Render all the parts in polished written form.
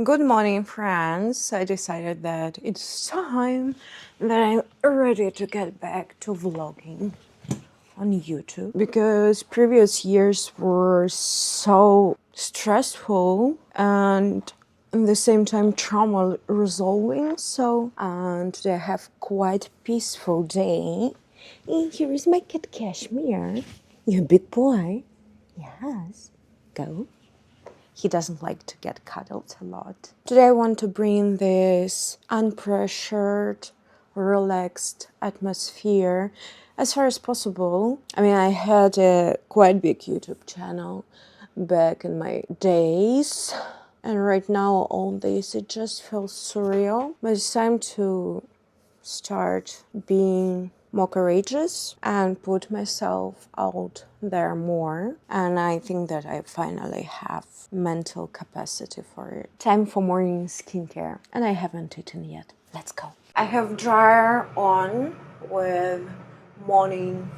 Good morning, friends. I decided that it's time that I'm ready to get back to vlogging on YouTube because previous years were so stressful and at the same time trauma resolving. And today I have quite peaceful day. And here is my cat Cashmere. You big boy. Yes. Go. He doesn't like to get cuddled a lot. Today I want to bring this unpressured, relaxed atmosphere as far as possible. I mean, I had a quite big YouTube channel back in my days. And right now, all this, it just feels surreal. But it's time to start being more courageous and put myself out there more. And I think that I finally have mental capacity for it. Time for morning skincare. And I haven't eaten yet. Let's go. I have dryer on with morning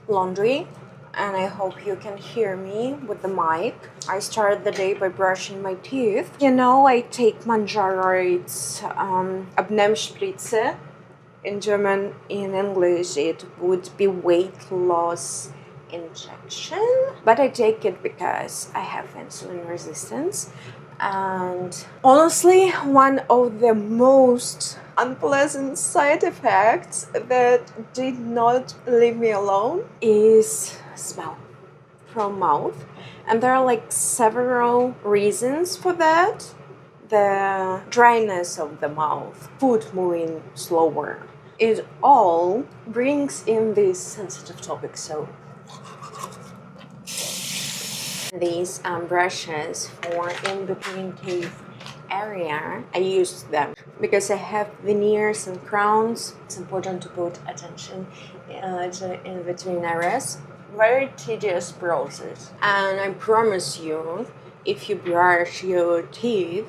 laundry. And I hope you can hear me with the mic. I started the day by brushing my teeth. You know, I take Mounjaro, it's Abnehmspritze. In German, in English, it would be weight loss injection. But I take it because I have insulin resistance. And honestly, one of the most unpleasant side effects that did not leave me alone is smell from mouth. And there are like several reasons for that. The dryness of the mouth, food moving slower. It all brings in this sensitive topic. So these brushes for in between teeth area, I use them because I have veneers and crowns. It's important to put attention to in between areas. Very tedious process, and I promise you, if you brush your teeth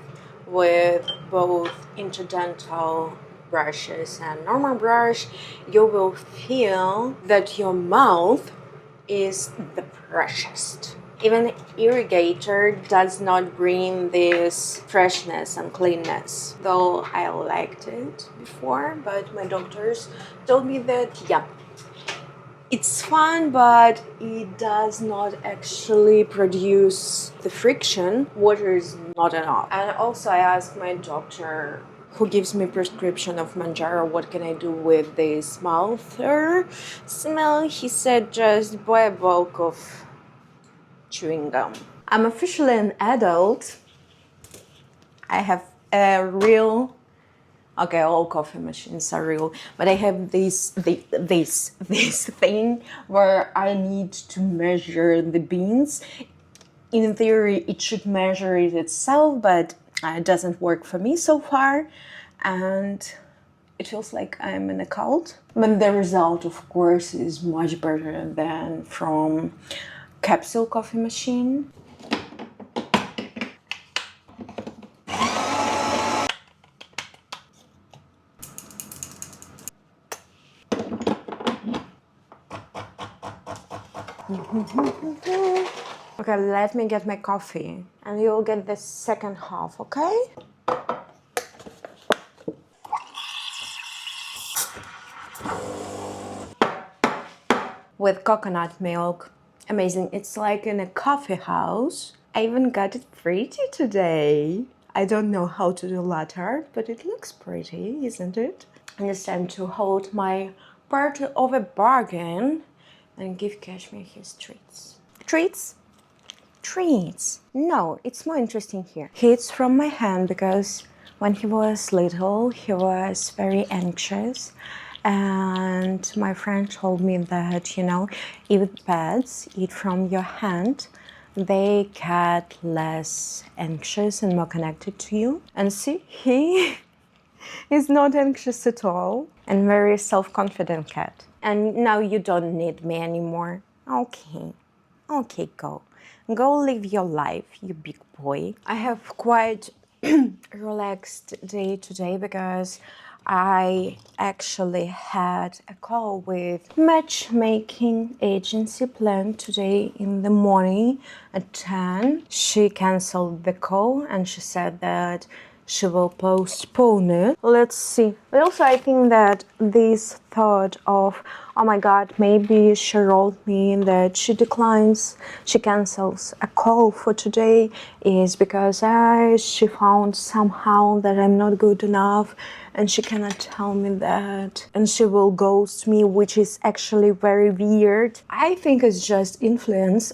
with both interdental brushes and normal brush, you will feel that your mouth is the freshest. Even irrigator does not bring this freshness and cleanness, though I liked it before, but my doctors told me that it's fun, but it does not actually produce the friction. Water is not enough. And also I asked my doctor, who gives me prescription of Mounjaro, what can I do with this mouth smell? He said just buy a bulk of chewing gum. I'm officially an adult. I have a real... Okay, all coffee machines are real, but I have this thing where I need to measure the beans. In theory, it should measure it itself, but it doesn't work for me so far, and it feels like I'm in a cult. But the result, of course, is much better than from capsule coffee machine. Okay, let me get my coffee and you'll get the second half, okay? With coconut milk. Amazing. It's like in a coffee house. I even got it pretty today. I don't know how to do latte art, but it looks pretty, isn't it? And it's time to hold my part of a bargain and give Cashmere his treats. Treats? Treats. No, it's more interesting here. He eats from my hand because when he was little, he was very anxious. And my friend told me that, you know, if pets eat from your hand, they get less anxious and more connected to you. And see, he is not anxious at all and very self-confident cat. And now you don't need me anymore. Okay, go. Go live your life, you big boy. I have quite relaxed day today because I actually had a call with matchmaking agency planned today in the morning at 10. She canceled the call and she said that she will postpone it. Let's see. But also I think that this thought of, oh my god, maybe she wrote me that she cancels a call for today is because she found somehow that I'm not good enough and she cannot tell me that and she will ghost me, which is actually very weird. I think it's just influence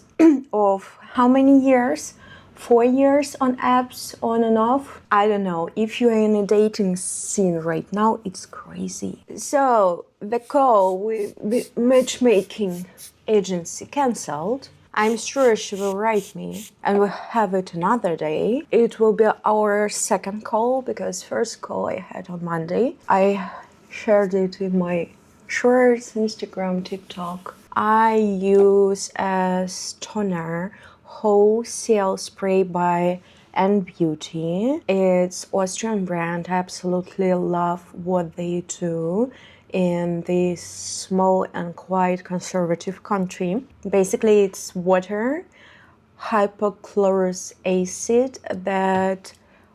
of how many years? 4 years on apps, on and off. I don't know. If you're in a dating scene right now, it's crazy. So the call with the matchmaking agency cancelled. I'm sure she will write me and we'll have it another day. It will be our second call because first call I had on Monday. I shared it in my shorts, Instagram, TikTok. I use as toner wholesale spray by and Beauty. It's Austrian brand. I absolutely love what they do in this small and quite conservative country. Basically, it's water, hypochlorous acid that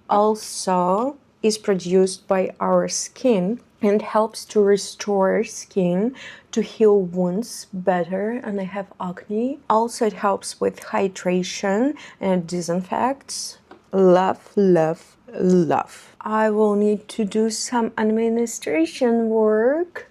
also is produced by our skin and helps to restore skin to heal wounds better, and I have acne. Also, it helps with hydration and it disinfects. Love, love, love. I will need to do some administration work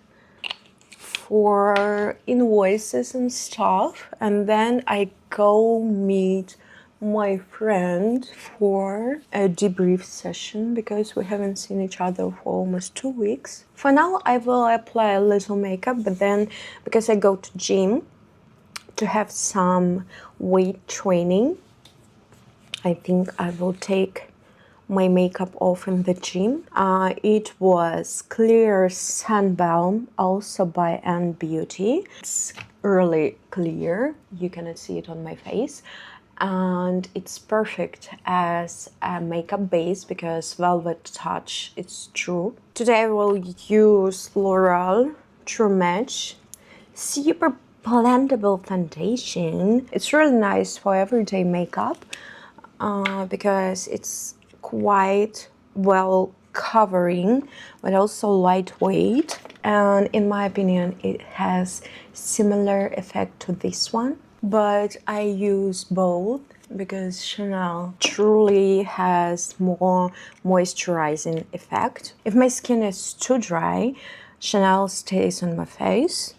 for invoices and stuff, and then I go meet my friend for a debrief session because we haven't seen each other for almost 2 weeks. For now, I will apply a little makeup, but then because I go to gym to have some weight training, I think I will take my makeup off in the gym. It was Clear Sun Balm, also by And Beauty. It's really clear. You cannot see it on my face. And it's perfect as a makeup base because Velvet Touch, it's true. Today I will use L'Oreal True Match Super Blendable Foundation. It's really nice for everyday makeup because it's quite well covering but also lightweight, and in my opinion it has similar effect to this one. But I use both because Chanel truly has more moisturizing effect. If my skin is too dry, Chanel stays on my face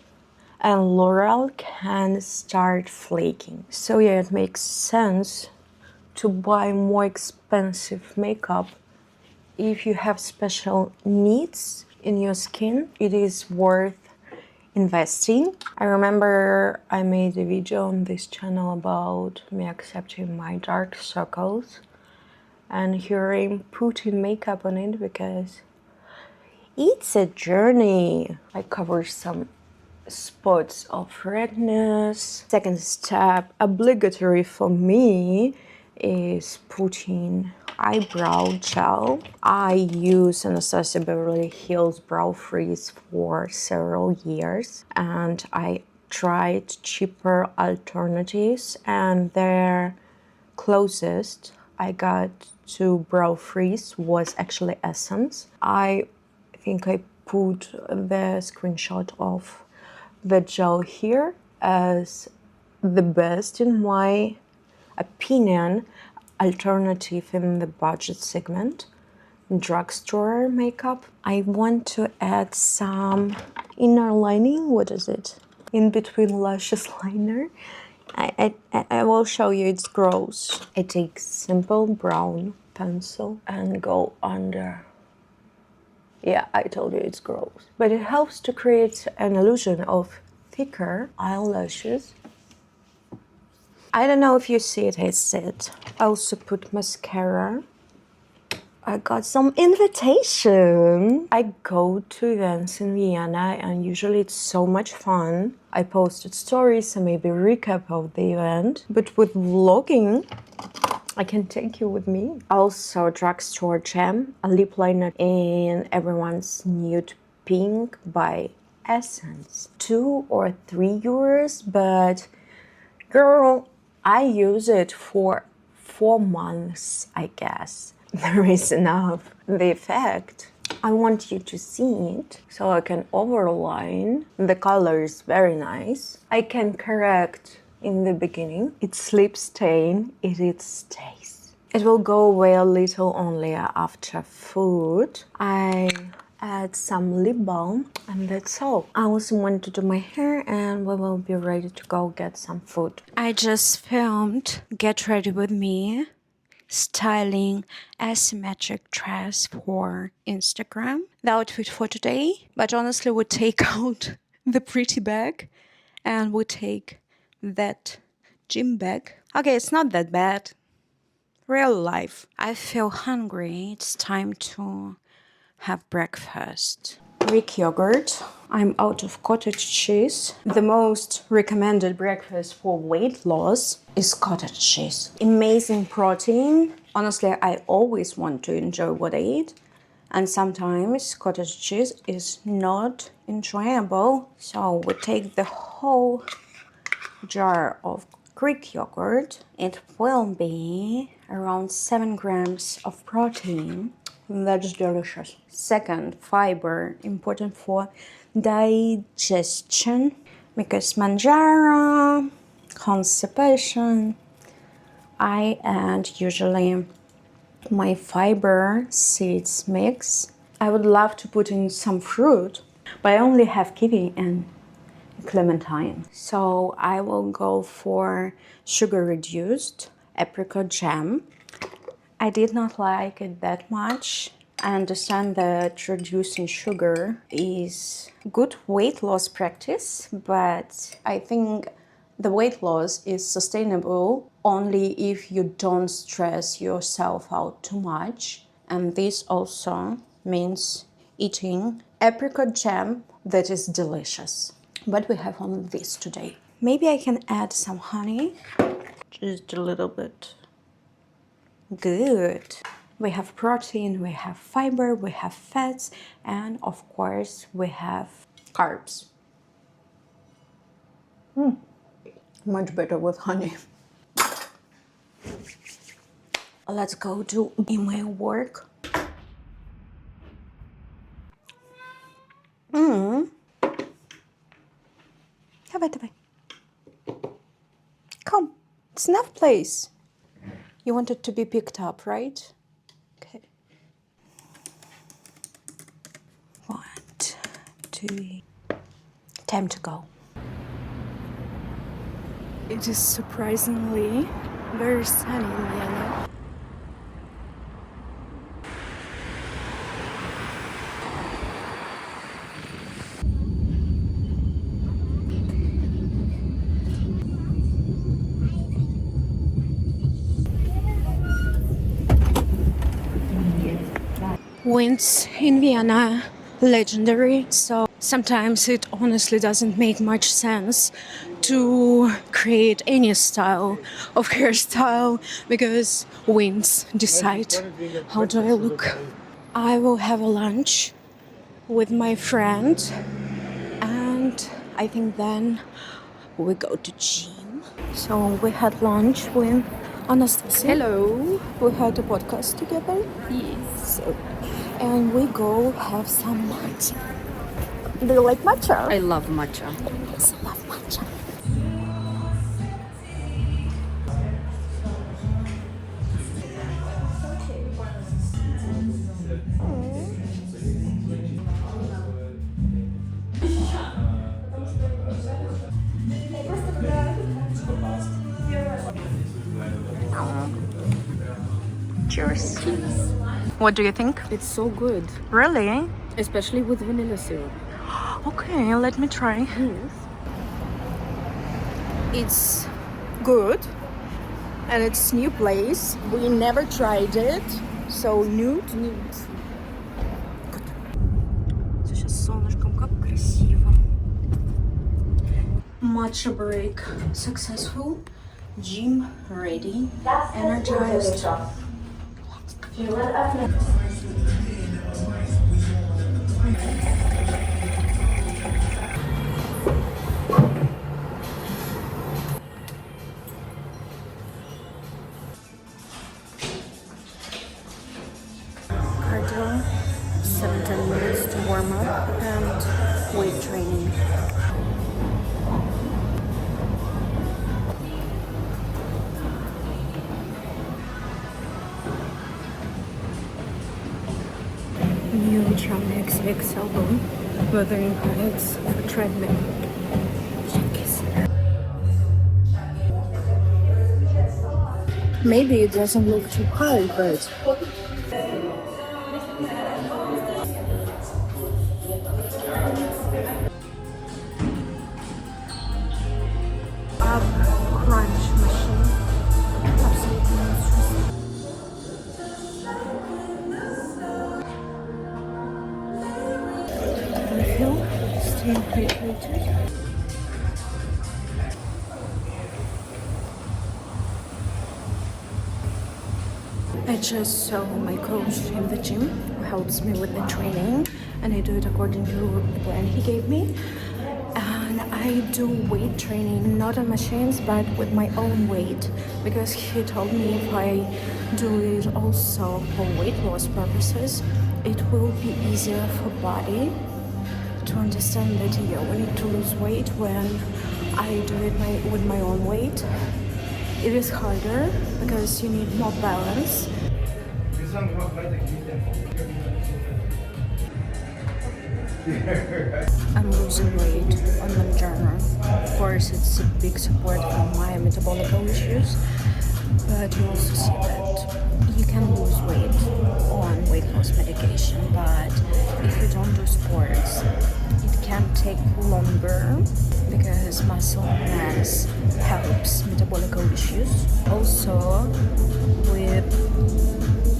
and L'Oreal can start flaking. So yeah, it makes sense to buy more expensive makeup if you have special needs in your skin. It is worth investing. I remember I made a video on this channel about me accepting my dark circles, and here I'm putting makeup on it because it's a journey. I cover some spots of redness. Second step, obligatory for me, is putting eyebrow gel. I use Anastasia Beverly Hills Brow Freeze for several years, and I tried cheaper alternatives, and their closest I got to Brow Freeze was actually Essence. I think I put the screenshot of the gel here as the best, in my opinion, alternative in the budget segment, drugstore makeup. I want to add some inner lining. What is it? In between lashes liner. I will show you. It's gross. I take simple brown pencil and go under. Yeah, I told you it's gross. But it helps to create an illusion of thicker eyelashes. I don't know if you see it, I said. I also put mascara. I got some invitation. I go to events in Vienna and usually it's so much fun. I posted stories and maybe recap of the event. But with vlogging, I can take you with me. Also, drugstore gem, a lip liner in Everyone's Nude Pink by Essence. 2 or 3 euros, but girl, I use it for 4 months, I guess. There is enough. The effect, I want you to see it so I can overline. The color is very nice. I can correct in the beginning. It's lip stain, it stays. It will go away a little only after food. I add some lip balm and that's all. I also want to do my hair and we will be ready to go get some food. I just filmed Get Ready With Me styling asymmetric dress for Instagram. The outfit for today, but honestly we take out the pretty bag and we take that gym bag. Okay, it's not that bad. Real life. I feel hungry. It's time to have breakfast. Greek yogurt. I'm out of cottage cheese. The most recommended breakfast for weight loss is cottage cheese. Amazing protein. Honestly, I always want to enjoy what I eat. And sometimes cottage cheese is not enjoyable. So we take the whole jar of Greek yogurt. It will be around 7 grams of protein. That's delicious. Second, fiber, important for digestion because Mounjaro, constipation. I add usually my fiber seeds mix. I would love to put in some fruit, but I only have kiwi and clementine. So I will go for sugar reduced apricot jam. I did not like it that much. I understand that reducing sugar is good weight loss practice, but I think the weight loss is sustainable only if you don't stress yourself out too much. And this also means eating apricot jam that is delicious. But we have only this today. Maybe I can add some honey, just a little bit. Good. We have protein, we have fiber, we have fats, and of course we have carbs. Much better with honey. Let's go do email work. Давай. Come. It's enough place. You want it to be picked up, right? Okay. 1, 2. Time to go. It is surprisingly very sunny in Vienna. Winds in Vienna, legendary, so sometimes it honestly doesn't make much sense to create any style of hairstyle because winds decide how do I look. I will have a lunch with my friend and I think then we go to gym. So we had lunch with Anastasia. Hello. We had a podcast together. Yes. So, and we go have some matcha. Do you like matcha? I love matcha. I also love matcha. Cheers. Cheers. What do you think? It's so good, Really? especially with vanilla syrup. Okay, let me try. Yes. It's good and it's new place. We never tried it. So nude. Сейчас с солнышком, как красиво. Matcha break successful. gym ready, energized. Cardio, 17 minutes to warm up, and weight training. New Matcha XXL bone, weathering heights for treadmill. Maybe it doesn't look too high, but crunch machine. Absolutely monstrous. Refill, stay hydrated. I just saw my coach in the gym who helps me with the training, and I do it according to the plan he gave me. And I do weight training not on machines but with my own weight, because he told me if I do it also for weight loss purposes, it will be easier for body to understand that we need to lose weight when I do it with my own weight. It is harder because you need more balance. I'm losing weight on Mounjaro. Of course, it's a big support for my metabolic issues, but you also see that you can lose weight on weight loss medication, but if you don't do sports, it can take longer because muscle mass helps metabolic issues. Also, with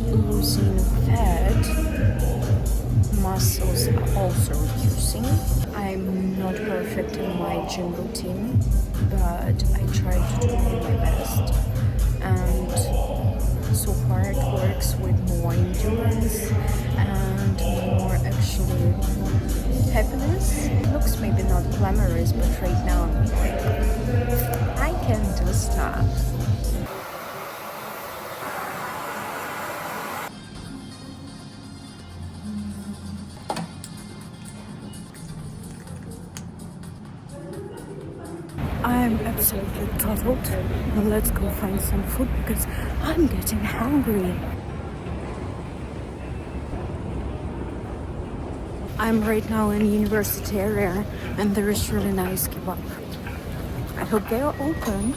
losing fat, muscles are also reducing. I'm not perfect in my gym routine, but I try to do my best. And so far it works with more endurance and more actually happiness. It looks maybe not glamorous, but right now I'm like, I can do stuff. I'm absolutely totaled. Now let's go find some food because I'm getting hungry. I'm right now in university area and there is really nice kebab. I hope they are open.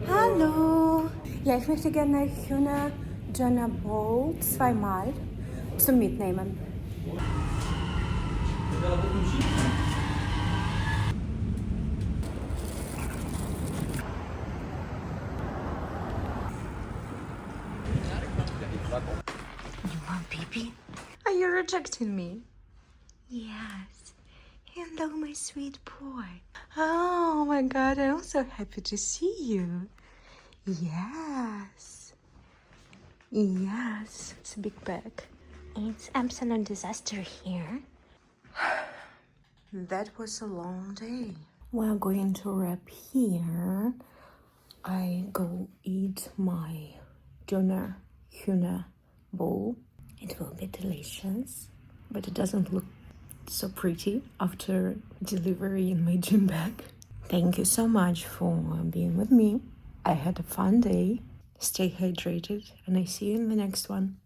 Hallo! Ja, ich möchte gerne Hühner Döner Bowl zweimal zum Mitnehmen. You want baby? Are you rejecting me? Yes. Hello, my sweet boy. Oh my god, I'm so happy to see you. Yes. Yes. It's a big bag. It's absolute disaster here. That was a long day. We're going to wrap here. I go eat my doner hühner bowl. It will be delicious, but it doesn't look so pretty after delivery in my gym bag. Thank you so much for being with me. I had a fun day. Stay hydrated, and I see you in the next one.